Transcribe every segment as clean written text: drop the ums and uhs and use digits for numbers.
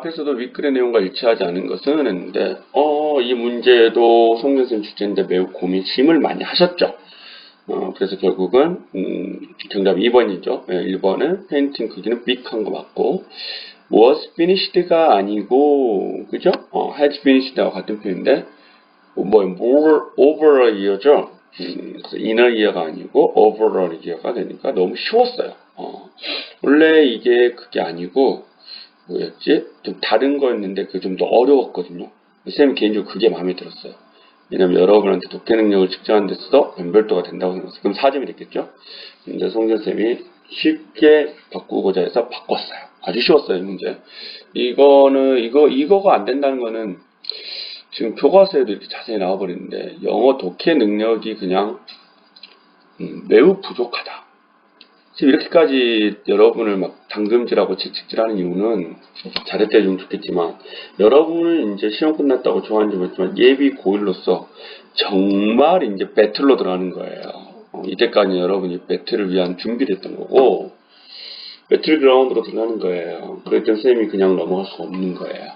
앞에서도 윗글의 내용과 일치하지 않은 것은 했는데, 이 문제도 송선생 주제인데 매우 고민심을 많이 하셨죠. 그래서 결국은, 정답 2번이죠. 1번은 페인팅 크기는 빅한 거 맞고, was finished가 아니고, 그죠? had finished와 같은 표현인데, more over a year죠. 그래서 in a year가 아니고 over a year가 되니까 너무 쉬웠어요. 원래 이게 그게 아니고 뭐였지? 좀 다른 거였는데 그게 좀 더 어려웠거든요. 쌤 개인적으로 그게 마음에 들었어요. 왜냐면 여러분한테 독해 능력을 측정하는 데서도 변별도가 된다고 생각했어요. 그럼 4점이 됐겠죠? 근데 송전쌤이 쉽게 바꾸고자 해서 바꿨어요. 아주 쉬웠어요, 이 문제. 이거가 안 된다는 거는 지금 교과서에도 이렇게 자세히 나와버리는데 영어 독해 능력이 그냥 매우 부족하다. 지금 이렇게까지 여러분을 막 당금질하고 채찍질하는 이유는 잘했다 해주면 좋겠지만 여러분은 이제 시험 끝났다고 좋아하는지 모르겠지만 예비 고1로서 정말 이제 배틀로 들어가는 거예요. 이때까지 여러분이 배틀을 위한 준비를 했던 거고 배틀그라운드로 들어가는 거예요. 그랬더니 쌤이 그냥 넘어갈 수 없는 거예요.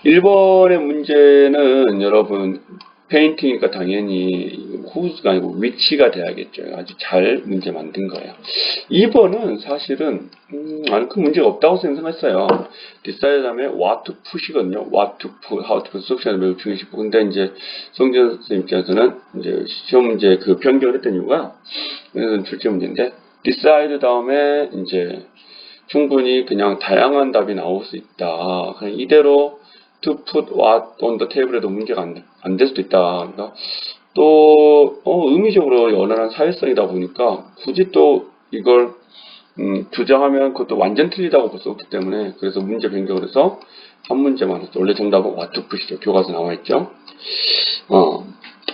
1번의 문제는 여러분 페인팅이니까 당연히 who's가 아니고 which가 돼야겠죠. 아주 잘 문제 만든 거예요. 2번은 사실은 큰 문제가 없다고 생각했어요. decide 다음에 what to put이거든요. what to put, how to put 수업시간에 매우 중요시고 근데 이제 송지현 선생님 입장에서는 이제 시험 문제 그 변경을 했던 이유가 그래서 출제 문제인데 decide 다음에 이제 충분히 그냥 다양한 답이 나올 수 있다. 그냥 이대로 to put what on the table에도 문제가 안 될 수도 있다. 그러니까 또 의미적으로 연연한 사회성이다 보니까 굳이 또 이걸 주장하면 그것도 완전 틀리다고 볼 수 없기 때문에 그래서 문제 변경을 해서 한 문제만 했죠. 원래 정답은 what to put이죠. 교과서에 나와있죠.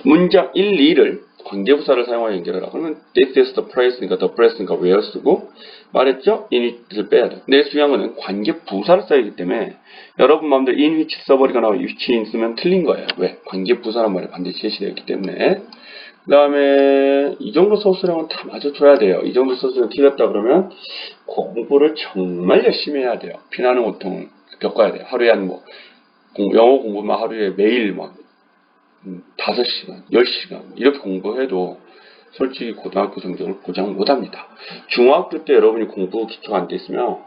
문장 1, 2를 관계부사를 사용하여 연결하라. 그러면 this is the price니까 the price니까 where 쓰고 말했죠? in which를 빼야 돼. 근데 중요한 거는 관계부사를 써야하기 때문에 여러분 마음대로 in which 써버리거나 which in 쓰면 틀린 거예요. 왜? 관계부사란 말이 반드시 제시되어 있기 때문에 그 다음에 이 정도 소수량은 다 맞아줘야 돼요. 이 정도 소수량 틀렸다 그러면 공부를 정말 열심히 해야 돼요. 피나는 고통을 겪어야 돼요. 하루에 영어 공부만 하루에 매일 5시간, 10시간 이렇게 공부해도 솔직히 고등학교 성적을 보장 못합니다. 중학교 때 여러분이 공부 기초가 안 돼 있으면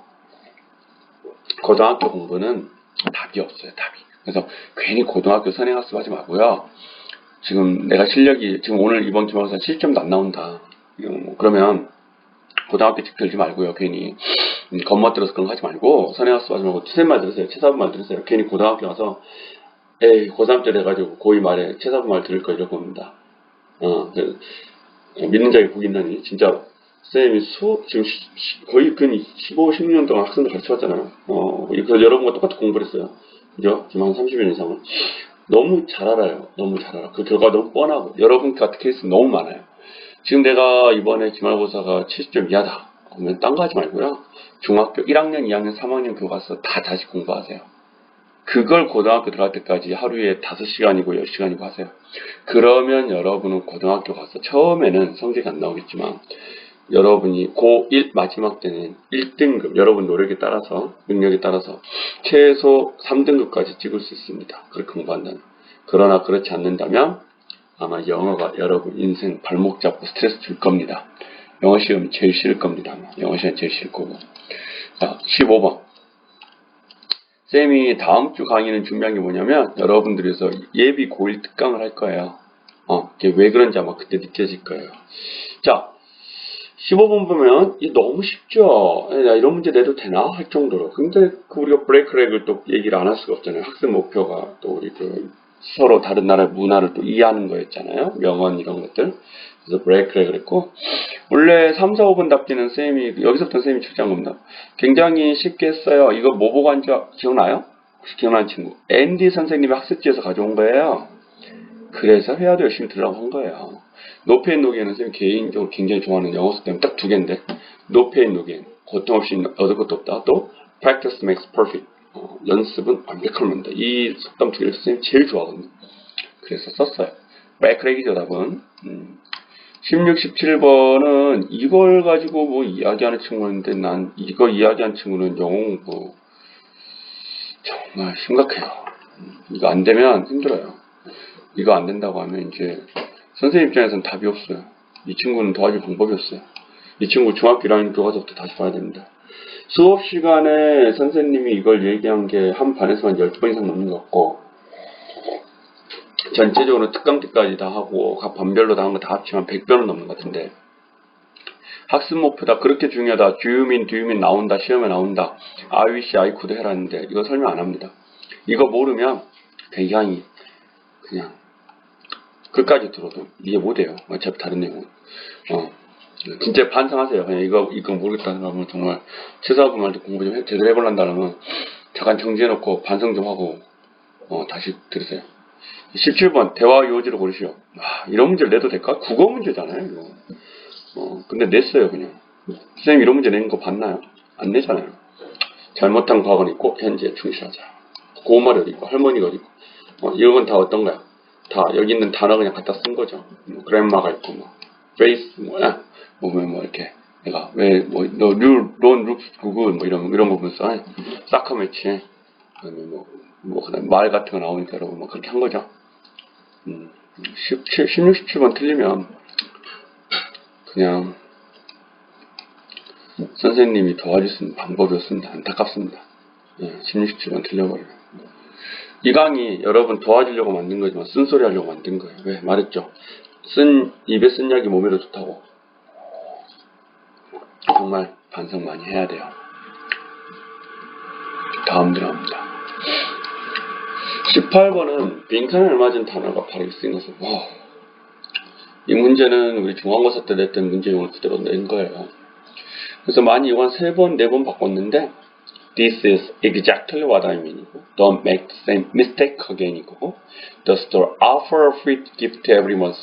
고등학교 공부는 답이 없어요. 답이. 그래서 괜히 고등학교 선행학습 하지 마고요. 지금 내가 실력이 지금 오늘 이번 기말고사 7점도 안 나온다. 그러면 고등학교 집 들지 말고요. 괜히 겉멋들어서 그런 거 하지 말고 선행학습 하지 말고 최선말 들으세요. 최사분말 들으세요. 괜히 고등학교 가서 에이 고3 때 돼가지고 고2 말에 최사분말 들을 거 이럴 겁니다. 믿는 자에게 복이 있나니 진짜 쌤이 지금 거의 근 15, 16년 동안 학생들 가르쳐왔잖아요. 그래서 여러분과 똑같이 공부를 했어요. 그죠? 지금 한 30년 이상은. 너무 잘 알아요. 너무 잘 알아. 그 결과가 너무 뻔하고 여러분 같은 케이스 너무 많아요. 지금 내가 이번에 기말고사가 70점 이하다. 그러면 딴 거 하지 말고요. 중학교 1학년, 2학년, 3학년 교과서 다 다시 공부하세요. 그걸 고등학교 들어갈 때까지 하루에 5시간이고 10시간이고 하세요. 그러면 여러분은 고등학교 가서 처음에는 성적이 안 나오겠지만 여러분이 고1 마지막 때는 1등급 여러분 노력에 따라서 능력에 따라서 최소 3등급까지 찍을 수 있습니다. 그렇게 공부한다면. 그러나 그렇지 않는다면 아마 영어가 여러분 인생 발목 잡고 스트레스 줄 겁니다. 영어 시험이 제일 싫을 겁니다. 영어 시험이 제일 싫을 거고. 자, 15번. 쌤이 다음 주 강의는 준비한 게 뭐냐면 여러분들에서 예비 고1 특강을 할 거예요. 이게 왜 그런지 아마 그때 느껴질 거예요. 자, 15번 보면 이게 너무 쉽죠. 야, 이런 문제 내도 되나 할 정도로. 근데 우리가 브레이크렉을 또 얘기를 안 할 수가 없잖아요. 학습 목표가 또 우리 서로 다른 나라의 문화를 또 이해하는 거였잖아요. 명언 이런 것들. 그래서 브레이크렉을 했고 원래 3, 4, 5번 답지는 쌤이 여기서부터 쌤이 출제한 겁니다. 굉장히 쉽게 했어요. 이거 뭐 보고 한지 기억나요? 혹시 기억나는 친구? 앤디 선생님이 학습지에서 가져온 거예요. 그래서 회화도 열심히 들으라고 한 거예요. 노페인 노겐은 쌤이 개인적으로 굉장히 좋아하는 영어 속담 딱 2개인데 노페인 노겐 고통 없이 얻을 것도 없다. 또 practice makes perfect 연습은 완벽한 만다. 이 속담 2개를 쌤이 제일 좋아하거든요. 그래서 썼어요. 브레이크렉이죠 답은. 16, 17번은 이걸 가지고 뭐 이야기하는 친구인데 난 이거 이야기하는 친구는 영어 공부 정말 심각해요. 이거 안 되면 힘들어요. 이거 안 된다고 하면 이제 선생님 입장에서는 답이 없어요. 이 친구는 도와줄 방법이 없어요. 이 친구 중학교 1학년 교과서부터 다시 봐야 됩니다. 수업 시간에 선생님이 이걸 얘기한 게 한 반에서 한 10번 이상 넘는 것 같고, 전체적으로 특강 때까지 다 하고 각 반별로 다 한 거 다 합치면 100번은 넘는 것 같은데, 학습 목표다, 그렇게 중요하다, 주유민, 두유민 나온다, 시험에 나온다, 아이위시, 아이쿠드 해라는데 이거 설명 안 합니다. 이거 모르면 굉장히 그냥 끝까지 들어도 이해 못해요. 어차피 다른 내용은. 진짜 반성하세요. 그냥 이거 모르겠다는 사람은 정말 최소한 말도 공부 좀 제대로 해보란다면 잠깐 정지해놓고 반성 좀 하고 다시 들으세요. 17번 대화 요지를 고르시오. 이런 문제를 내도 될까? 국어 문제잖아요. 이거. 근데 냈어요 그냥. 선생님 이런 문제 낸 거 봤나요? 안 내잖아요. 잘못한 과거는 있고 현재에 충실하자. 고말이 어디 있고 할머니가 어디 있고 이런 건 다 어떤 거야? 다 여기 있는 단어 그냥 갖다 쓴 거죠. 그랜마가 있고 페이스 뭐 이렇게 내가 왜너 론 룩스 구글 이런 부분 써 사커매치 그다음 말 같은 거 나오니까 여러분 그렇게 한 거죠. 16, 17번 틀리면 그냥 선생님이 도와줄 수 있는 방법이 없습니다. 안타깝습니다. 16, 17번 틀려버려요. 이 강의 여러분 도와주려고 만든 거지만 쓴소리 하려고 만든 거예요. 왜? 말했죠. 입에 쓴 약이 몸에도 좋다고. 정말 반성 많이 해야 돼요. 다음 들어갑니다. 18번은 빈칸에 알맞은 단어가 바로 쓰인 것을 이 문제는 우리 중간고사 때 냈던 문제용을 그대로 낸 거예요. 그래서 많이 이거 한 3번, 4번 바꿨는데 This is exactly what I mean. Don't make the same mistake again. The store offers a free gift every month.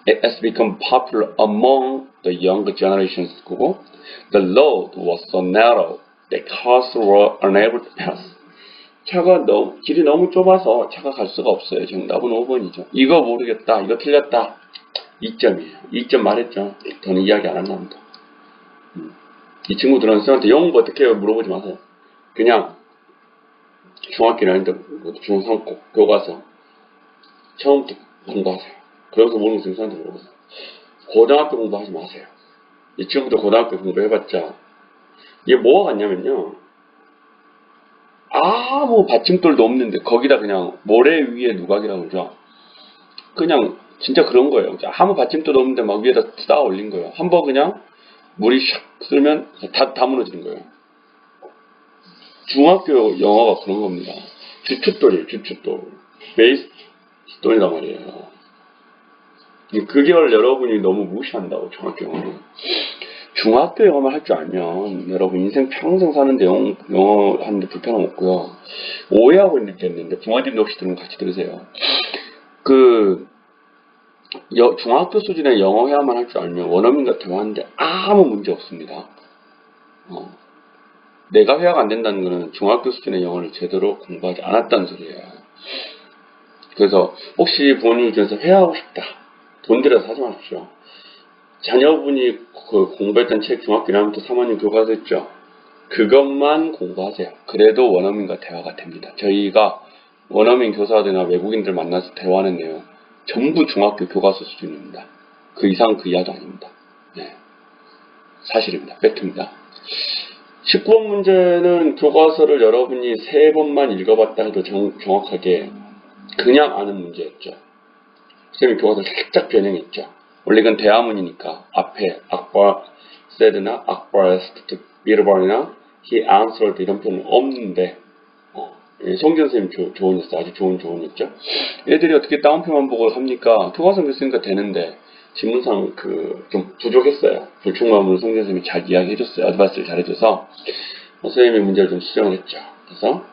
It has become popular among the younger generations. The road was so narrow that cars were unable to pass. 길이 너무 좁아서 차가 갈 수가 없어요. 정답은 5번이죠. 이거 모르겠다. 이거 틀렸다. 2점이에요. 2점 말했죠. 저는 이야기 안 한답니다. 이 친구들은 선생님한테 영어 어떻게 해요? 물어보지 마세요. 그냥 중학교는 아닌데 중3 교과서 처음부터 공부하세요. 그래서 모르는 거 선생님한테 물어보세요. 고등학교 공부하지 마세요. 이 친구들 고등학교 공부해봤자 이게 뭐가 같냐면요. 아무 받침돌도 없는데 거기다 그냥 모래 위에 누각이라고 그러죠. 그냥 진짜 그런 거예요. 아무 받침돌도 없는데 막 위에다 쌓아 올린 거예요. 한번 그냥 물이 샥 쓰면 다 무너지는 거예요. 중학교 영어가 그런 겁니다. 주춧돌이에요. 주춧돌. 베이스 스톤이란 말이에요. 그걸 여러분이 너무 무시한다고. 중학교 영어는. 중학교 영어만 할 줄 알면 여러분 인생 평생 사는데 영어 하는데 불편함 없고요. 오해하고 있는 게 있는데 부모님도 혹시 들으면 같이 들으세요. 중학교 수준의 영어 회화만 할 줄 알면 원어민과 대화하는데 아무 문제 없습니다. 내가 회화가 안 된다는 것은 중학교 수준의 영어를 제대로 공부하지 않았다는 소리예요. 그래서 혹시 부모님 입장에서 회화하고 싶다. 돈 들여서 하지 마십시오. 자녀분이 공부했던 책 중학교 1학년부터 3학년 교과서 있죠. 그것만 공부하세요. 그래도 원어민과 대화가 됩니다. 저희가 원어민 교사들이나 외국인들 만나서 대화하는 내용 전부 중학교 교과서 수준입니다. 그 이상 그 이하도 아닙니다. 네. 사실입니다. 팩트입니다. 19번 문제는 교과서를 여러분이 3번만 읽어봤다 해도 정확하게 그냥 아는 문제였죠. 선생님이 교과서를 살짝 변형했죠. 원래 이건 대화문이니까 앞에 악bar said나 악bar asked 비르발이나 he answered 이런 표현은 없는데 송기현 선생님 조언이었어요. 아주 좋은 조언이었죠. 애들이 어떻게 다운표만 보고 합니까? 교과서 쓰니까 되는데 지문상 좀 부족했어요. 불충만문을 송기현 선생님이 잘 이야기해줬어요. 어드바이스를 잘해줘서 선생님의 문제를 좀 수정을 했죠. 그래서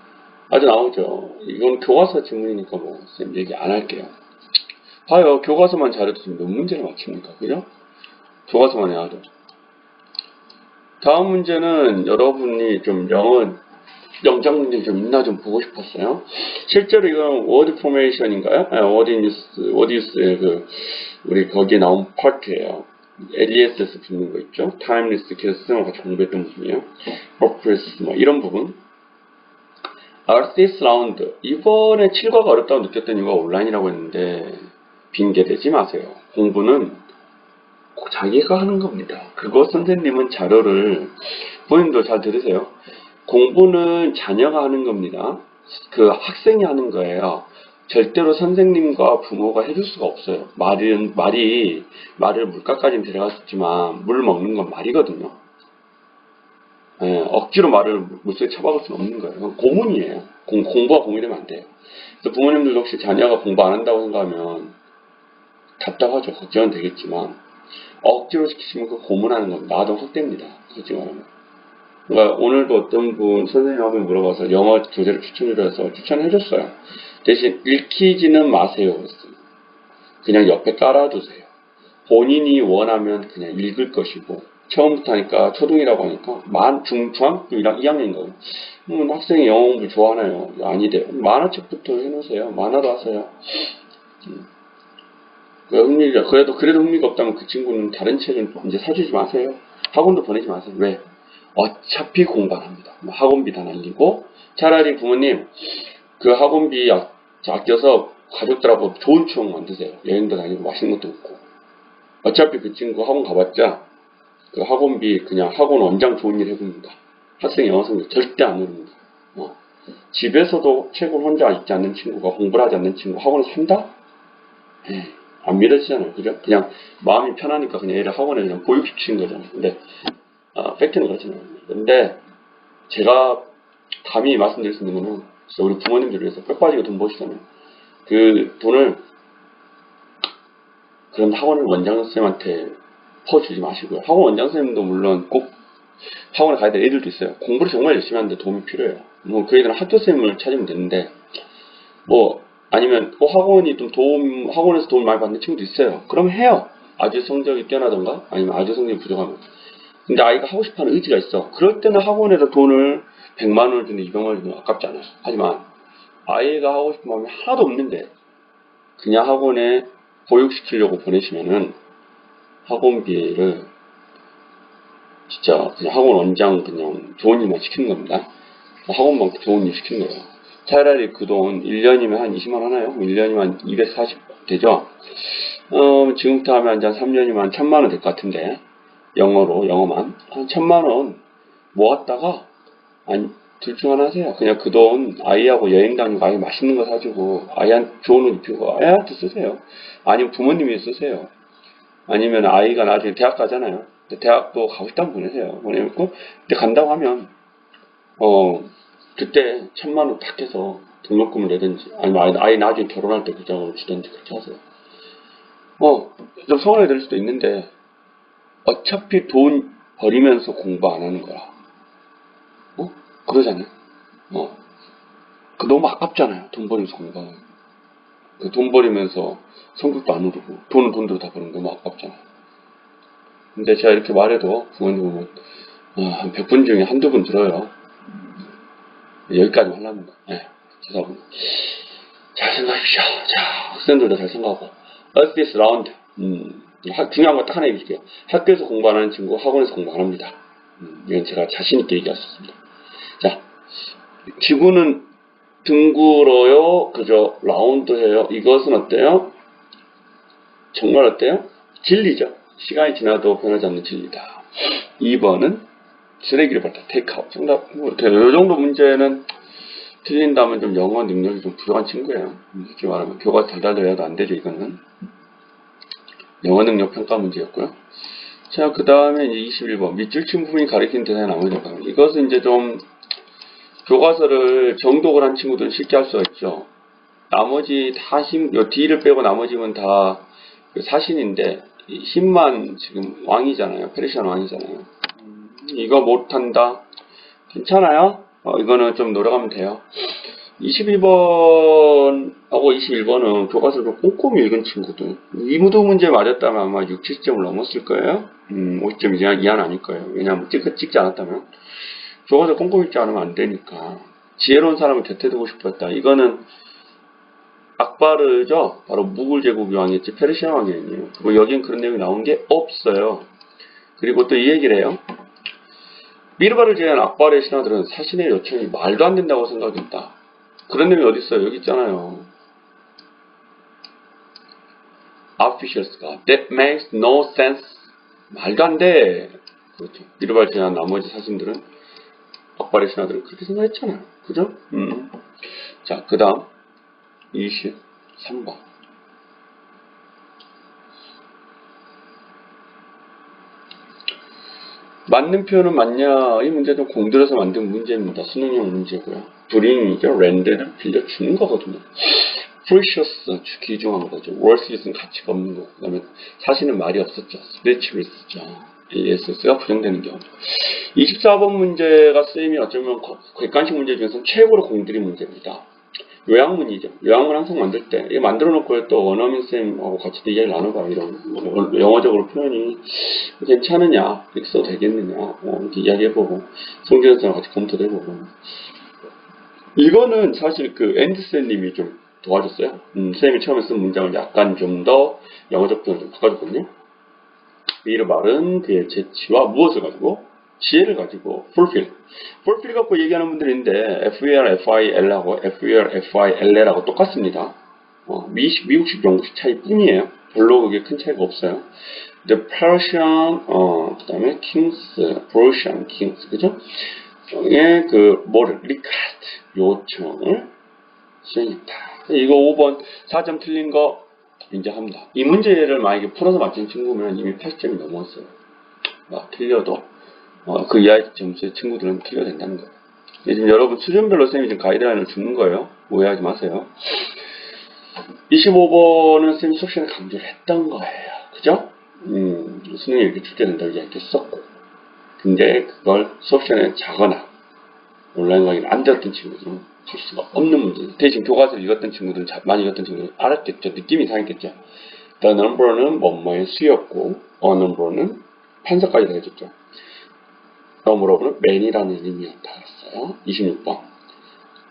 아주 나오죠. 이건 교과서 지문이니까 선생님 얘기 안 할게요. 봐요. 교과서만 잘해도 몇 문제를 맞춥니까? 그죠? 교과서만 해도. 다음 문제는 여러분이 좀 영장 문제 좀 있나 좀 보고 싶었어요. 실제로 이건 워드 포메이션인가요? 워드 뉴스의 우리 거기에 나온 파트예요. LESS 붙는 거 있죠? 타임리스 계속 같이 공부했던 부분이에요. purpose 이런 부분. Artist 라운드. 이번에 7과가 어렵다고 느꼈던 이유가 온라인이라고 했는데 핑계대지 마세요. 공부는 꼭 자기가 하는 겁니다. 그거 선생님은 자료를 본인도 잘 들으세요. 공부는 자녀가 하는 겁니다. 그 학생이 하는 거예요. 절대로 선생님과 부모가 해줄 수가 없어요. 말을 물가까지는 데려갈 수 있지만 물 먹는 건 말이거든요. 예, 억지로 말을 물속에 쳐박을 수는 없는 거예요. 그건 고문이에요. 공부가 고문이 되면 안 돼요. 그래서 부모님들도 혹시 자녀가 공부 안 한다고 생각하면 답답하죠. 걱정은 되겠지만 억지로 시키시면 그 고문하는 겁니다. 나도 확대입니다. 솔직히 말하면. 그러니까 오늘도 어떤 분 선생님 한 분 물어봐서 영어 교재를 추천해줘서 추천해줬어요. 대신 읽히지는 마세요. 그냥 옆에 깔아두세요. 본인이 원하면 그냥 읽을 것이고 처음부터 하니까 초등이라고 하니까 중학교 2학년인 거예요. 학생이 영어 공부 좋아하나요? 아니래요. 만화책부터 해놓으세요. 만화로 하세요. 그래도 흥미가 없다면 그 친구는 다른 책은 이제 사주지 마세요. 학원도 보내지 마세요. 왜? 어차피 공부 안 합니다. 학원비 다 날리고 차라리 부모님 그 학원비 아껴서 가족들하고 좋은 추억 만드세요. 여행도 다니고 맛있는 것도 먹고. 어차피 그 친구 학원 가봤자 그 학원비 그냥 학원 원장 좋은 일 해봅니다. 학생 영어 성적 절대 안 오릅니다. 집에서도 책을 혼자 읽지 않는 친구가 공부를 하지 않는 친구 학원을 산다? 안 믿어지잖아요. 그죠? 그냥 마음이 편하니까 그냥 애를 학원에 그냥 보육시키는 거잖아요. 근데 팩트는 그렇잖아요. 근데 제가 감히 말씀드릴 수 있는 거는 우리 부모님들 위해서 뼈 빠지게 돈 버시잖아요. 그 돈을 그런 학원 원장 선생님한테 퍼주지 마시고요. 학원 원장 선생님도 물론 꼭 학원에 가야 될 애들도 있어요. 공부를 정말 열심히 하는데 도움이 필요해요. 그 애들은 학교 선생님을 찾으면 되는데 아니면 학원에서 도움 많이 받는 친구도 있어요. 그럼 해요. 아주 성적이 뛰어나던가 아니면 아주 성적이 부족하면. 근데 아이가 하고 싶어하는 의지가 있어. 그럴 때는 학원에다 돈을 100만 원을 주는 200만 원을 주는 아깝잖아요. 하지만 아이가 하고 싶은 마음이 하나도 없는데 그냥 학원에 보육시키려고 보내시면은 학원비를 진짜 그냥 학원 원장 그냥 좋은 일만 시키는 겁니다. 학원만 좋은 일 시키는 거예요. 차라리 그 돈 1년이면 한 20만 원 하나요? 1년이면 240 되죠? 지금부터 하면 한 3년이면 1000만 원 될 것 같은데 영어만 한 1000만 원 모았다가 둘 중 하나 하세요. 그냥 그 돈 아이하고 여행 다니고 아이 맛있는 거 사주고 아이한테 좋은 옷 입히고 아이한테 쓰세요. 아니면 부모님이 쓰세요. 아니면 아이가 나중에 대학 가잖아요. 대학도 가고 싶다면 보내세요. 보내고 그때 간다고 하면 그때 1000만 원 딱 해서 등록금을 내든지 아니면 아이 나중에 결혼할 때 그 자금을 주든지 그렇게 하세요. 좀 서운해 될 수도 있는데 어차피 돈 버리면서 공부 안 하는 거야. 그러잖아요. 그 너무 아깝잖아요. 돈 버리면서 공부하는 거. 그 돈 버리면서 성격도 안 오르고 돈은 돈대로 다 버리는 거 너무 아깝잖아요. 근데 제가 이렇게 말해도 부모님은 한 100분 중에 한두 분 들어요. 여기까지 하려합니다. 네, 죄송합니다. 잘 생각하십시오. 자, 학생들도 잘 생각하고. Artist 라운드. 중요한 거 딱 하나 얘기할게요. 학교에서 공부 안 하는 친구, 학원에서 공부 안 합니다. 이건 제가 자신있게 얘기할 수 있습니다. 자, 지구는 둥글어요. 그죠? 라운드 해요. 이것은 어때요? 정말 어때요? 진리죠. 시간이 지나도 변하지 않는 진리다. 2번은 쓰레기를 버렸다. 테이크아웃. 정답. 이 정도 문제는 틀린다면 좀 영어 능력이 좀 부족한 친구예요. 이렇게 말하면 교과 달달달 해도 안 되죠. 이거는. 영어 능력 평가 문제였고요. 자, 그 다음에 이제 21번. 밑줄 친 부분이 가리키는 대상의 나머지 역할. 이것은 이제 좀 교과서를 정독을 한 친구들은 쉽게 할 수가 있죠. 나머지 다 요 D를 빼고 나머지는 다 사신인데 힘만 지금 왕이잖아요. 페르시안 왕이잖아요. 이거 못한다. 괜찮아요. 이거는 좀 노력하면 돼요. 22번하고 21번은 교과서를 좀 꼼꼼히 읽은 친구들. 이무도 문제 맞았다면 아마 6, 70점을 넘었을 거예요. 50점 이하는 아닐 거예요. 왜냐하면 찍지 않았다면. 교과서 꼼꼼히 읽지 않으면 안 되니까. 지혜로운 사람을 곁에 두고 싶었다. 이거는 악바르죠. 바로 무굴 제국이 왕이었지 페르시아 왕이 아니에요. 그리고 여긴 그런 내용이 나온 게 없어요. 그리고 또 이 얘기를 해요. 비르바를 제외한 악바르의 신하들은 사신의 요청이 말도 안 된다고 생각했다. 그런 내용이 어디 있어요? 여기 있잖아요. officials가 that makes no sense. 말도 안 돼. 그렇죠. 미르발 지난 나머지 사신들은 악발의 신하들은 그렇게 생각했잖아요. 그죠? 자, 그 다음 23번. 맞는 표현은 맞냐? 이 문제는 공들여서 만든 문제입니다. 수능형 문제고요. bring이죠. 렌드는 빌려주는 거거든요. precious, 귀중한 거죠. worthless는 가치가 없는 거. 그 다음에 사실은 말이 없었죠. speechless죠. ASS가 부정되는 경우. 24번 문제가 쌤이 어쩌면 객관식 문제 중에서 최고로 공들인 문제입니다. 요약문이죠. 요약문 항상 만들 때, 이거 만들어 놓고 또 원어민 쌤하고 같이 이야기를 나눠봐. 이런, 영어적으로 표현이 괜찮으냐, 이렇게 써도 되겠느냐, 이렇게 이야기해보고, 송재현 쌤하고 같이 검토도 해보고. 이거는 사실 그 앤드 쌤님이 좀 도와줬어요. 쌤이 처음에 쓴 문장을 약간 좀 더 영어적 표현을 좀 바꿔줬거든요. 미르 말은 그의 재치와 무엇을 가지고? 지혜를 가지고 fulfill 갖고 얘기하는 분들이 있는데 FERFIL하고 FERFIL하고 똑같습니다. 미국식 영국식 차이뿐이에요. 별로 그게 큰 차이가 없어요. The Persian 그 다음에 Kings, Persian Kings 그죠? 의 그 뭐를 request 요청을 수행했다. 이거 5번 4점 틀린 거 인정합니다. 이 문제를 만약에 풀어서 맞춘 친구면 이미 80점이 넘었어요. 틀려도 그 이하의 점수의 친구들은 틀려야 된다는 거예요. 지금 여러분 수준별로 쌤이 지금 가이드라인을 주는 거예요. 오해하지 마세요. 25번은 쌤이 수업 시간에 강조를 했던 거예요. 그죠? 수능에 이렇게 출제된다고 이야기했었고. 근데 그걸 수업 시간에 자거나 온라인 강의를 안 들었던 친구들은 풀 수가 없는 문제예요. 대신 교과서를 읽었던 친구들은 많이 읽었던 친구들은 알았겠죠. 느낌이 이상했겠죠. The number는 뭐뭐의 수였고 a number는 판서까지 해줬죠. 다음으로는 man이라는 의미였다 그랬어요. 26번.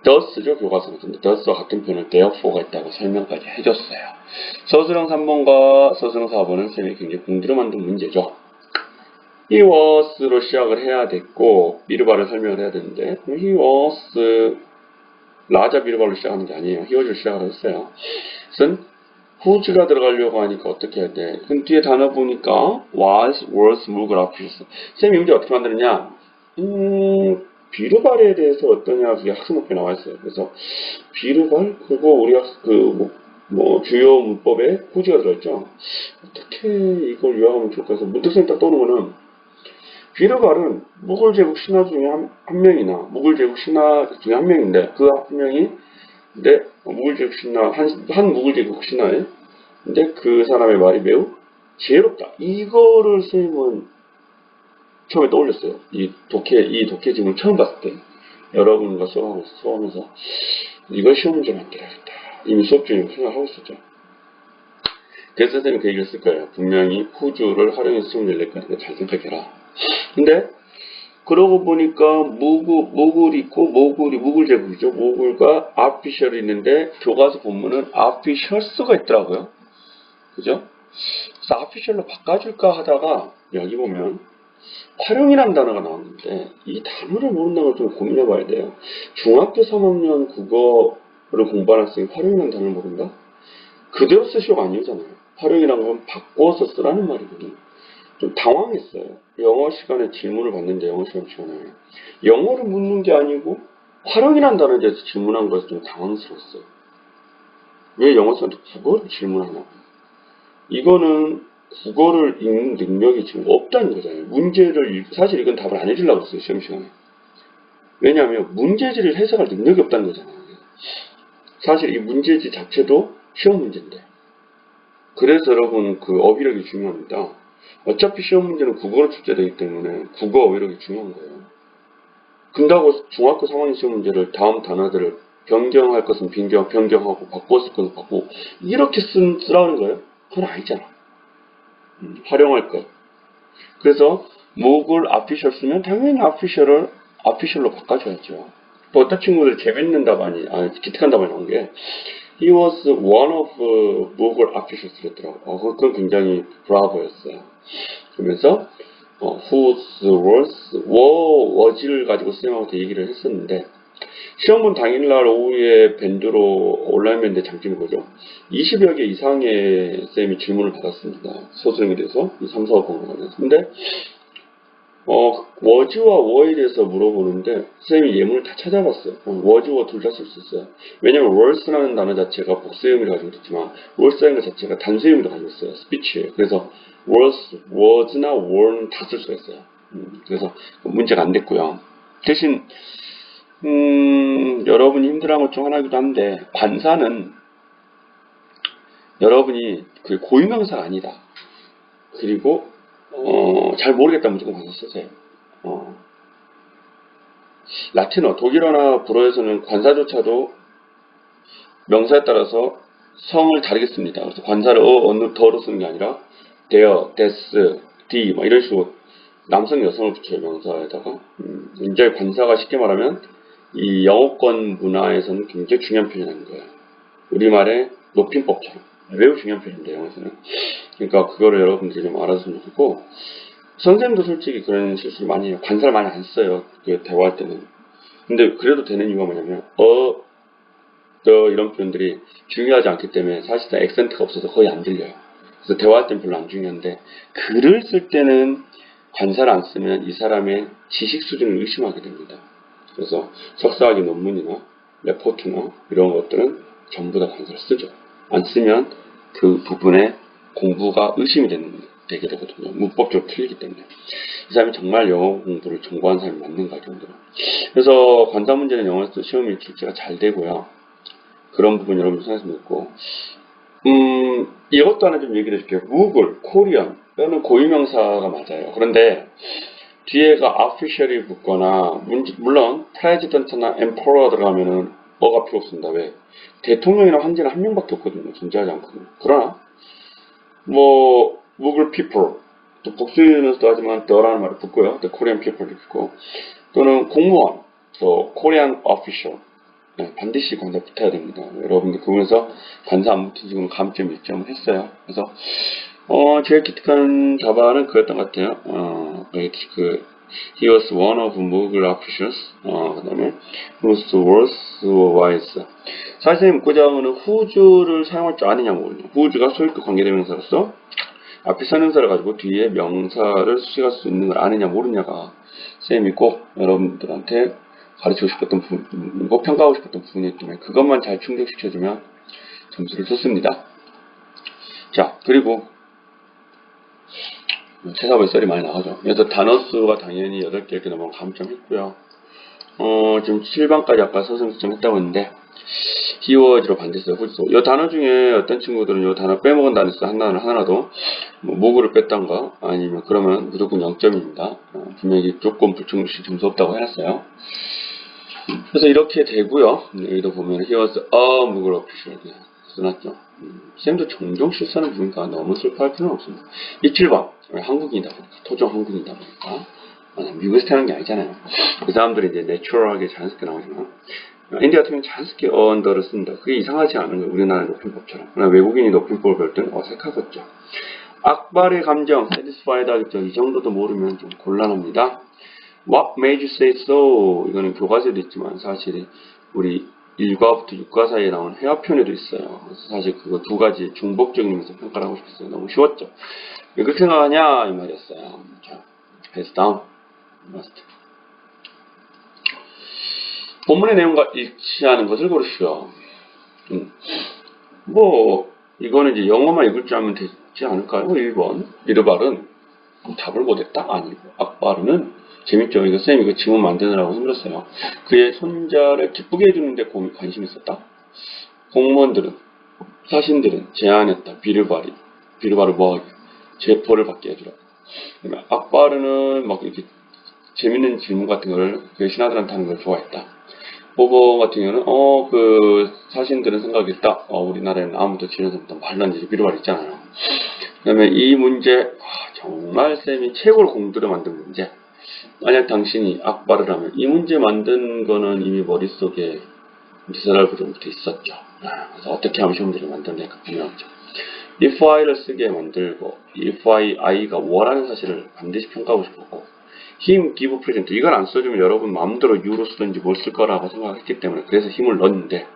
thus죠. 교과서는. 근데 thus와 같은 표현을 therefore가 있다고 설명까지 해줬어요. 서술형 3번과 서술형 4번은 쌤이 굉장히 공들여 만든 문제죠. he was로 시작을 해야 됐고 미르바를 설명을 해야 되는데 he was 라자 미르바로 시작하는 게 아니에요. he was로 시작을 했어요. 그래서 who's가 들어가려고 하니까 어떻게 해야 돼? 그럼 뒤에 단어 보니까 was, was, mov을 앞이셨어. 쌤이 문제 어떻게 만드느냐? 비르발에 대해서 어떠냐? 그게 학습목표에 나와 있어요. 그래서 비르발 그거 우리 주요 문법에 who's가 들어있죠. 어떻게 이걸 요약하면 좋을까 해서 문득생이 딱 떠오르는 거는 비르발은 무굴 제국 신하 중에 한 명이나 무굴 제국 신하 중에 한 명인데 그 한 명이 근데 무굴 제국 신하 한 무굴 제국 신하에 근데 그 사람의 말이 매우 지혜롭다. 이거를 선생님은 처음에 떠올렸어요. 이 독해 지문을 처음 봤을 때 여러분과 수업하면서 이걸 시험 문제 만들어야겠다. 이미 수업 중에 생각하고 있었죠. 그래서 선생님이 그 얘기를 했을 거예요. 분명히 후주를 활용해서 시험 문제를 낼 거니까 잘 생각해라. 근데 그러고 보니까 무굴 있고 무굴 제국이죠. 무굴과 아피셜이 있는데 교과서 본문은 아피셜스가 있더라고요. 그죠? 그래서 아피셜로 바꿔줄까 하다가 여기 보면 활용이라는 단어가 나왔는데 이 단어를 모른다는 걸 좀 고민해 봐야 돼요. 중학교 3학년 국어를 공부하는 학생이 활용이라는 단어를 모른다? 그대로 쓰시오가 아니잖아요. 활용이라는 건 바꿔서 쓰라는 말이거든요. 좀 당황했어요. 영어 시간에 질문을 받는데 영어 시간에 영어를 묻는 게 아니고 활용이라는 단어에 대해서 질문한 거에서 좀 당황스러웠어요. 왜 영어 시간에 국어를 질문하나? 이거는 국어를 읽는 능력이 지금 없다는 거잖아요. 사실 이건 답을 안 해주려고 했어요. 시험 시간에. 왜냐하면 문제지를 해석할 능력이 없다는 거잖아요. 사실 이 문제지 자체도 시험 문제인데. 그래서 여러분 그 어휘력이 중요합니다. 어차피 시험 문제는 국어로 출제되기 때문에 국어 어휘력이 중요한 거예요. 근다고 중학교 3학년 시험 문제를 다음 단어들을 변경할 것은 변경하고 바꿨을 것은 바꾸고 이렇게 쓰라는 거예요? 그건 아니잖아. 활용할 것. 그래서 목을 아피셜 쓰면 당연히 아피셜로 바꿔줘야죠. 또 어떤 친구들 재밌는 답안이, 기특한 답안이 나온 게 He was one of 목을 아피셜 쓰랬더라고. 그건 굉장히 브라보였어요. 그러면서 whose was, was를 가지고 쌤하고 얘기를 했었는데 시험본 당일날 오후에 밴드로 온라인 밴드 장점이 뭐죠? 20여 개 이상의 쌤이 질문을 받았습니다. 소수령에 대해서 3, 4, 5 공부하면서. 근데 워즈와 워에 대해서 물어보는데 쌤이 예문을 다 찾아봤어요. 워즈와 둘 다 쓸 수 있어요. 왜냐면 월스라는 단어 자체가 복수의미를 가지고 있지만 월스라는 것 자체가 단수의미를 가지고 있어요. 스피치에. 그래서 워즈나 월은 다 쓸 수가 있어요. 그래서 문제가 안 됐고요. 대신 여러분이 힘들어하는 것 중 하나이기도 한데 관사는 여러분이 그 고유명사가 아니다. 그리고 잘 모르겠다면 무조건 관사 쓰세요. 라틴어, 독일어나 불어에서는 관사조차도 명사에 따라서 성을 다르게 씁니다. 그래서 관사를 어느 더로 쓰는 게 아니라 there, this, the 막 이런 식으로 남성, 여성을 붙여요. 명사에다가. 이제 관사가 쉽게 말하면 이 영어권 문화에서는 굉장히 중요한 표현이라는 거예요. 우리말의 높임법처럼 매우 중요한 표현인데 영어에서는. 그러니까 그거를 여러분들이 좀 알아줬으면 좋겠고, 선생님도 솔직히 그런 실수를 많이 해요. 관사를 많이 안 써요. 그 대화할 때는. 근데 그래도 되는 이유가 뭐냐면 이런 표현들이 중요하지 않기 때문에 사실상 액센트가 없어서 거의 안 들려요. 그래서 대화할 때는 별로 안 중요한데 글을 쓸 때는 관사를 안 쓰면 이 사람의 지식 수준을 의심하게 됩니다. 그래서 석사학위 논문이나 레포트나 이런 것들은 전부 다 관사를 쓰죠. 안 쓰면 그 부분에 공부가 의심이 되게 되거든요. 문법적으로 틀리기 때문에. 이 사람이 정말 영어 공부를 전공한 사람이 맞는가 정도로. 그래서 관사 문제는 영어에서 시험이 출제가 잘 되고요. 그런 부분 여러분 생각했으면 좋겠고, 이것도 하나 좀 얘기를 해줄게요. 무글, 코리안, 이거는 고유명사가 맞아요. 그런데 뒤에가 official이 붙거나, 물론 president나 emperor 들어가면은 어가 필요 없습니다. 왜? 대통령이나 황제는 한 명밖에 없거든요. 존재하지 않거든요. 그러나 무글 people, 또 복수인으로도 하지만 the라는 말이 붙고요. the Korean people도 있고, 또는 공무원, 또 Korean official, 네, 반드시 관사 붙어야 됩니다. 여러분들 그분에서 관사 안 붙은 지금 감점 입점을 했어요. 그래서 제일 기특한 답안은 그였던 것 같아요. he was one of Mughal officials. 그 다음에 whose words were wise. 사실 묻고자 하는 whose를 사용할 줄 아느냐 모르냐. whose가 소유격 관계대명사로서 앞에 선행사를 가지고 뒤에 명사를 수식할 수 있는 걸 아느냐 모르냐가 쌤이 꼭 여러분들한테 가르치고 싶었던 부분이고 평가하고 싶었던 부분이기 때문에 그것만 잘 충족시켜주면 점수를 줬습니다. 자, 그리고 최사부에 썰이 많이 나가죠. 그래서 단어 수가 당연히 8개 이렇게 넘어간 감점했고요. 지금 7반까지 아까 서술점 했다고 했는데 히워즈로 반대했어요. 이 단어 중에 어떤 친구들은 이 단어 빼먹은 단어 있어 하나라도 모구를 뺐던가 아니면 그러면 무조건 0점입니다. 분명히 조건 불충분시 점수 없다고 해놨어요. 그래서 이렇게 되고요. 여기도 보면 he was a Mughal official 써놨죠. 쌤도 종종 실수하는 부분이니까 너무 슬퍼할 필요는 없습니다. 27번 한국인이다 보니까 토종 한국인이다 보니까 미국에서 태어난 게 아니잖아요. 그 사람들이 이제 내추럴하게 자연스럽게 나오지만 인디아 같은 경우는 자연스럽게 언더를 씁니다. 그게 이상하지 않은 거예요. 우리나라 높임법처럼. 그러나 외국인이 높임법을 배울 때는 어색하겠죠. 악발의 감정, satisfied 하겠죠. 이 정도도 모르면 좀 곤란합니다. What made you say so? 이거는 교과서에도 있지만 사실 우리 1과부터 6과 사이에 나온 회화편에도 있어요. 그래서 사실 그거 두 가지 중복적인 의미에서 평가를 하고 싶었어요. 너무 쉬웠죠. 왜 그렇게 생각하냐? 이 말이었어요. 자, pass down. must. 본문의 내용과 일치하는 것을 고르시오. 이거는 이제 영어만 읽을 줄 알면 되지 않을까요? 1번. 이르발은 답을 못했다? 아니고. 악바르는 재밌죠. 이거 쌤 이거 지문 만드느라고 힘들었어요. 그의 손자를 기쁘게 해주는데 관심이 있었다. 공무원들은, 사신들은 제안했다. 비르바를 뭐하게? 제포를 받게 해주라. 악바르는 막 이렇게 재밌는 질문 같은 걸 그 신하들한테 하는 걸 좋아했다. 보버 같은 경우는 그 사신들은 생각했다. 우리나라에는 아무도 지는 사람도 말도 안 되지. 비르발 있잖아요. 그 다음에 이 문제 정말 쌤이 최고로 공들여 만든 문제. 만약 당신이 악바를 하면 이 문제 만든 거는 이미 머릿속에 미사랄 부정부터 있었죠. 그래서 어떻게 하면 시험지를 만들어낼까 분명하죠. if I를 쓰게 만들고 if I가 뭐라는 사실을 반드시 평가하고 싶었고 him, give, present 이걸 안 써주면 여러분 마음대로 you로 쓰든지 뭘 쓸 거라고 생각했기 때문에 그래서 힘을 넣었는데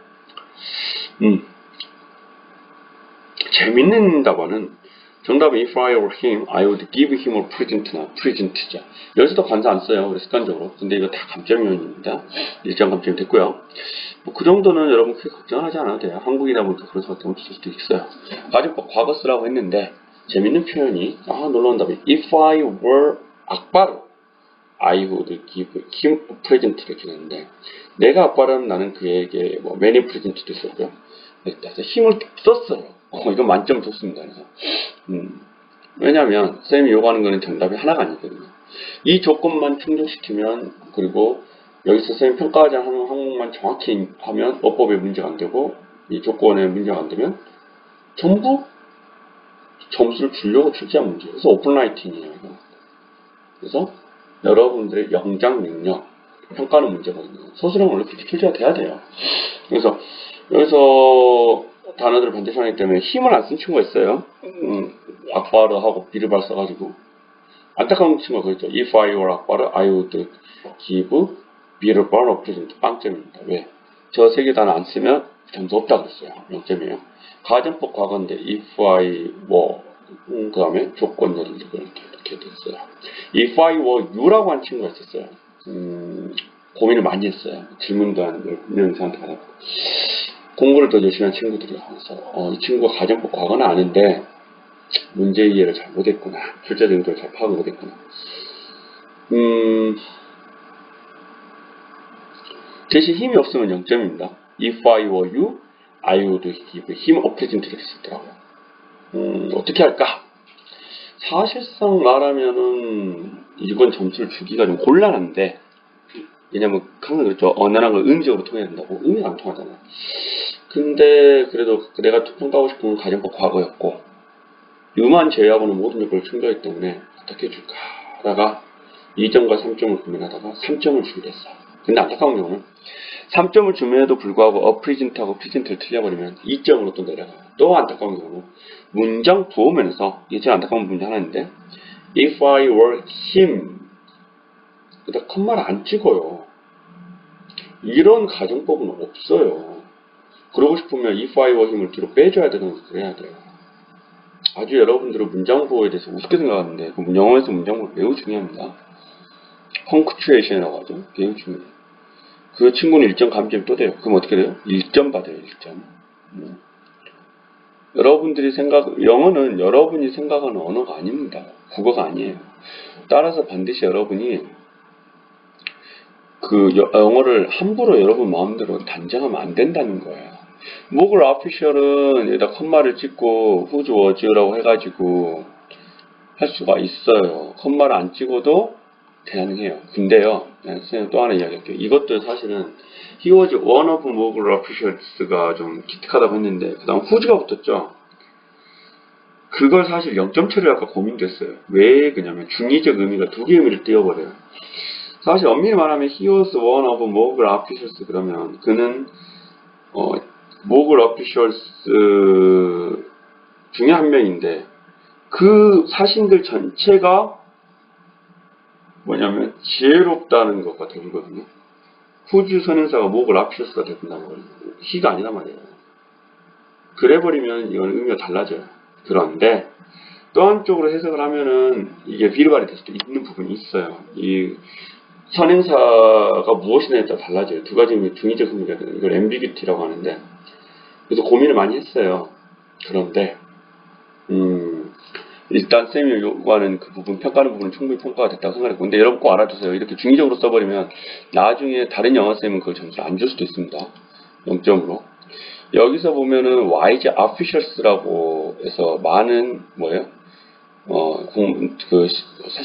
재밌는 답안은 정답은 if I were him, I would give him a present나 present죠. 여기서도 관사 안 써요. 우리 습관적으로. 근데 이거 다 감점이입니다. 일정 감점이 됐고요. 뭐 그 정도는 여러분 크게 걱정하지 않아도 돼요. 한국이다 보니까 그런 수밖에 없을 수도 있어요. 가정법 과거 쓰라고 했는데 재밌는 표현이 놀라운 답이 if I were 악바르 I would give him a present 이렇게 되는데 내가 악바르면 나는 그에게 뭐 many present도 썼고요. 그래서 힘을 썼어요. 이건 만점 줬습니다. 그래서 왜냐하면 쌤이 요구하는 거는 정답이 하나가 아니거든요. 이 조건만 충족시키면 그리고 여기서 쌤이 평가하지 않은 항목만 정확히 하면 어법에 문제가 안 되고 이 조건에 문제가 안 되면 전부 점수를 주려고 출제한 문제. 그래서 오픈라이팅이에요. 그래서 여러분들의 영장 능력 평가하는 문제거든요. 소수령은 원래 그렇게 출제가 돼야 돼요. 그래서 여기서 단어들을 반드시 하기 때문에 힘을 안 쓴 친구가 있어요. 악바르 하고 비르발 써가지고 안타까운 친구가 그랬죠. If I were 악바르, I would give 비르발 a present. 빵점입니다. 왜? 저 세 개 단어 안 쓰면 점수 없다 그랬어요. 0점이에요. 가정법 과거인데 if I were 그 다음에 조건 예를 들고 이렇게 됐어요. If I were you라고 한 친구가 있었어요. 고민을 많이 했어요. 질문도 한 10명 이상한테 받았고 공부를 더 열심히 한 친구들이 와서 이 친구가 가정법 과거는 아는데 문제 이해를 잘 못했구나. 출제적 의도를 잘 파악을 못했구나. 대신 힘이 없으면 0점입니다. If I were you, I would give him a present 이렇게 썼더라고요. 어떻게 할까? 사실상 말하면은 이건 점수를 주기가 좀 곤란한데 왜냐면 항상 그렇죠. 언어란 걸 의미적으로 통해야 된다고. 의미가 안 통하잖아요. 근데 그래도 내가 평가하고 싶은 건 가정법 과거였고 유만 제외하고는 모든 요건을 충족하기 때문에 어떻게 해줄까 하다가 2점과 3점을 고민하다가 3점을 주게 됐어요. 근데 안타까운 경우는 3점을 줌에도 불구하고 present하고 present를 틀려버리면 2점으로 또 내려가요. 또 안타까운 경우는 문장 부호면에서 이게 제일 안타까운 부분이 하나 있는데 if I were him 근데 컴마를 안 찍어요. 이런 가정법은 없어요. 그러고 싶으면 if I were him을 뒤로 빼줘야 되는 그래야 돼요. 아주 여러분들은 문장 부호에 대해서 우습게 생각하는데 영어에서 문장 부호 매우 중요합니다. 펑크추에이션이라고 하죠. 매우 중요해요. 그 친구는 1점 감점이 또 돼요. 그럼 어떻게 돼요? 1점 받아요. 1점. 여러분들이 영어는 여러분이 생각하는 언어가 아닙니다. 국어가 아니에요. 따라서 반드시 여러분이 영어를 함부로 여러분 마음대로 단정하면 안 된다는 거예요. 목을 official은 여기다 컴마를 찍고 whose was라고 해가지고 할 수가 있어요. 컴마를 안 찍어도 가능해요. 근데요, 선생님 또 하나 이야기할게요. 이것도 사실은 he was one of Mogul officials가 좀 기특하다고 했는데 그 다음 whose가 붙었죠. 그걸 사실 0점 처리할까 고민됐어요. 왜 그러냐면 중의적 의미가 두 개의 의미를 띄워버려요. 사실 엄밀히 말하면 he was one of Mogul officials 그러면 그는 Mogul officials 중에 한 명인데 그 사신들 전체가 뭐냐면 지혜롭다는 것과 되거든요. 후주 선행사가 목을 앞이었어야 된다는 거예요. 히가 아니란 말이에요. 그래버리면 이건 의미가 달라져요. 그런데 또 한쪽으로 해석을 하면은 이게 비르발이 될 수도 있는 부분이 있어요. 이 선행사가 무엇이냐에 따라 달라져요. 두 가지 의미, 중의적 의미가 되는 이걸 앰비기티라고 하는데 그래서 고민을 많이 했어요. 그런데 일단 쌤이 요구하는 그 부분, 평가하는 부분은 충분히 평가가 됐다고 생각했고 근데 여러분 꼭 알아두세요. 이렇게 중의적으로 써버리면 나중에 다른 영어쌤은 그 점수를 안 줄 수도 있습니다. 0점으로. 여기서 보면은 YG officials라고 해서 많은 뭐예요?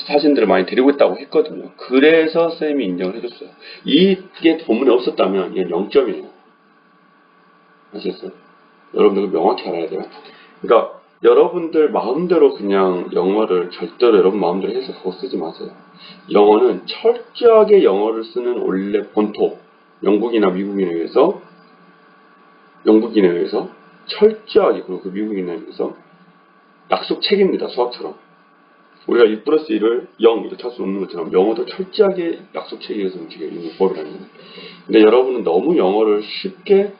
사진들을 많이 데리고 있다고 했거든요. 그래서 쌤이 인정을 해줬어요. 이게 본문에 없었다면 이게 0점이에요. 아시겠어요? 여러분들 명확히 알아야 돼요. 그러니까 여러분들 마음대로 그냥 영어를 절대로 여러분 마음대로 해석하고 쓰지 마세요. 영어는 철저하게 영어를 쓰는 원래 본토, 영국이나 미국인에 의해서 철저하게 그리고 그 미국인에 의해서 약속 책입니다. 수학처럼. 우리가 1 플러스 1을 0 이렇게 할 수 없는 것처럼 영어도 철저하게 약속 체계에서 움직이는 문법이라는 거예요. 근데 여러분은 너무 영어를 쉽게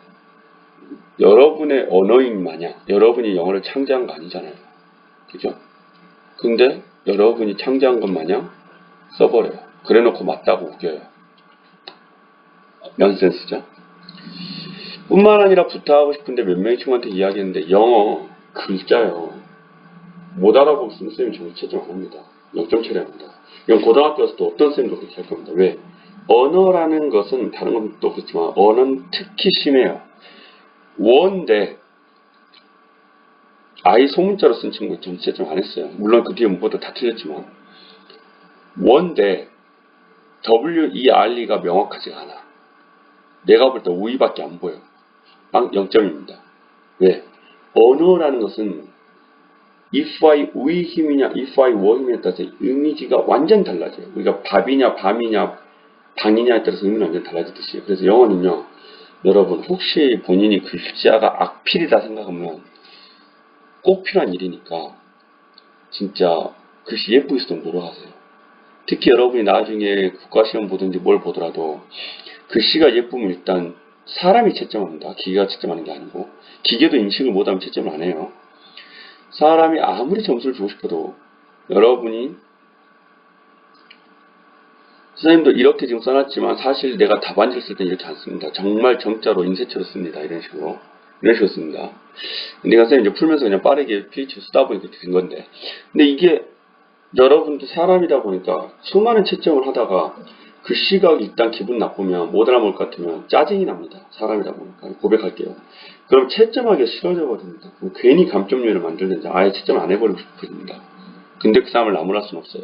여러분의 언어인 마냥 여러분이 영어를 창제한 거 아니잖아요. 그죠? 근데 여러분이 창제한 것 마냥 써버려요. 그래 놓고 맞다고 우겨요. 넌센스죠? 뿐만 아니라 부탁하고 싶은데 몇 명의 친구한테 이야기했는데 영어 글자요. 못 알아보고 쓰는 쌤이 정말 채점 안 합니다. 0점 처리합니다. 이건 고등학교 가서도 어떤 쌤도 그렇게 할 겁니다. 왜? 언어라는 것은 다른 것도 그렇지만 언어는 특히 심해요. 원데 I 소문자로 쓴 친구 전 채점 안 했어요. 물론 그 뒤에 문법도 다 틀렸지만 원데 WERE가 명확하지가 않아. 내가 볼 때 우이밖에 안 보여. 0점입니다. 왜? 언어라는 것은 if I we 힘이냐 if I were 힘에 따라서 이미지가 완전 달라져요. 우리가 밥이냐 밤이냐 방이냐에 따라서 의미는 완전 달라지듯이. 그래서 영어는요. 여러분 혹시 본인이 글자가 악필이다 생각하면 꼭 필요한 일이니까 진짜 글씨 예쁘게 쓰도록 노력하세요. 특히 여러분이 나중에 국가시험 보든지 뭘 보더라도 글씨가 예쁘면 일단 사람이 채점합니다. 기계가 채점하는 게 아니고 기계도 인식을 못하면 채점을 안 해요. 사람이 아무리 점수를 주고 싶어도 여러분이 선생님도 이렇게 지금 써놨지만 사실 내가 답안지를 쓸 때는 이렇게 안 씁니다. 정말 정자로 인쇄체로 씁니다. 이런 식으로 씁니다. 내가 선생님 이제 풀면서 그냥 빠르게 PH 쓰다 보니까 이렇게 된 건데 근데 이게 여러분도 사람이다 보니까 수많은 채점을 하다가 글씨가 일단 기분 나쁘면 못 알아볼 것 같으면 짜증이 납니다. 사람이다 보니까 고백할게요. 그럼 채점하기가 싫어져 버립니다. 괜히 감점료를 만들든지 아예 채점 안 해버리고 싶어집니다. 근데 그 사람을 나무랄 수는 없어요.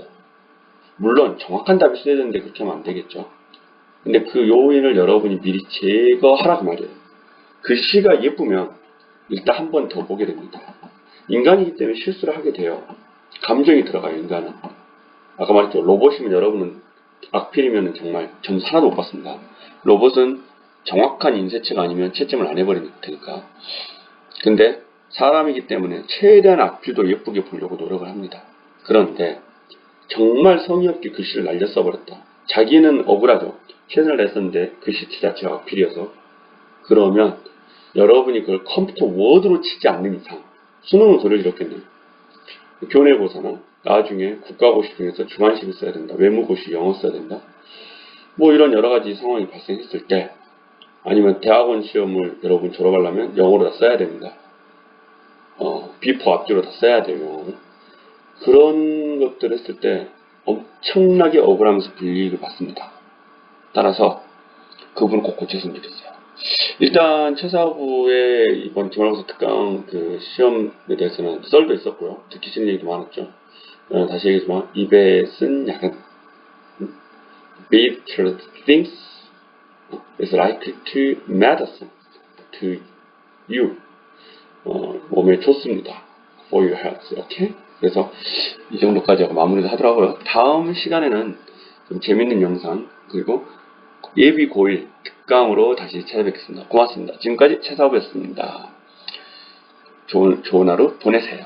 물론 정확한 답이 써야 되는데 그렇게 하면 안 되겠죠. 근데 그 요인을 여러분이 미리 제거하라고 말이에요. 글씨가 예쁘면 일단 한 번 더 보게 됩니다. 인간이기 때문에 실수를 하게 돼요. 감정이 들어가요. 인간은. 아까 말했죠. 로봇이면 여러분은 악필이면 정말 점수 하나도 못 받습니다. 로봇은 정확한 인쇄체가 아니면 채점을 안 해버릴 테니까. 근데 사람이기 때문에 최대한 악필도 예쁘게 보려고 노력을 합니다. 그런데 정말 성의 없게 글씨를 날려 써버렸다. 자기는 억울하죠. 최선을 다했었는데 글씨 자체가 악필이어서. 그러면 여러분이 그걸 컴퓨터 워드로 치지 않는 이상 수능은 그럴 일 없겠네요. 교내고사나 나중에 국가고시 중에서 주관식을 써야 된다. 외무고시 영어 써야 된다. 뭐 이런 여러 가지 상황이 발생했을 때 아니면 대학원 시험을 여러분 졸업하려면 영어로 다 써야 됩니다. 비포 앞뒤로 다 써야 돼요. 그런 것들을 했을 때 엄청나게 억울하면서 불이익을 받습니다. 따라서 그분은 꼭 고쳤으면 좋겠어요. 일단 최사부의 이번 기말고사 특강 그 시험에 대해서는 썰도 있었고요. 듣기 싫은 얘기도 많았죠. 다시 얘기하지만 입에 쓴 약간 bitter things is likely to medicine to you. 몸에 좋습니다. for your health. 이렇게. 그래서 이 정도까지 하고 마무리를 하더라고요. 다음 시간에는 좀 재밌는 영상 그리고 예비 고1 특강으로 다시 찾아뵙겠습니다. 고맙습니다. 지금까지 최사부였습니다. 좋은 하루 보내세요.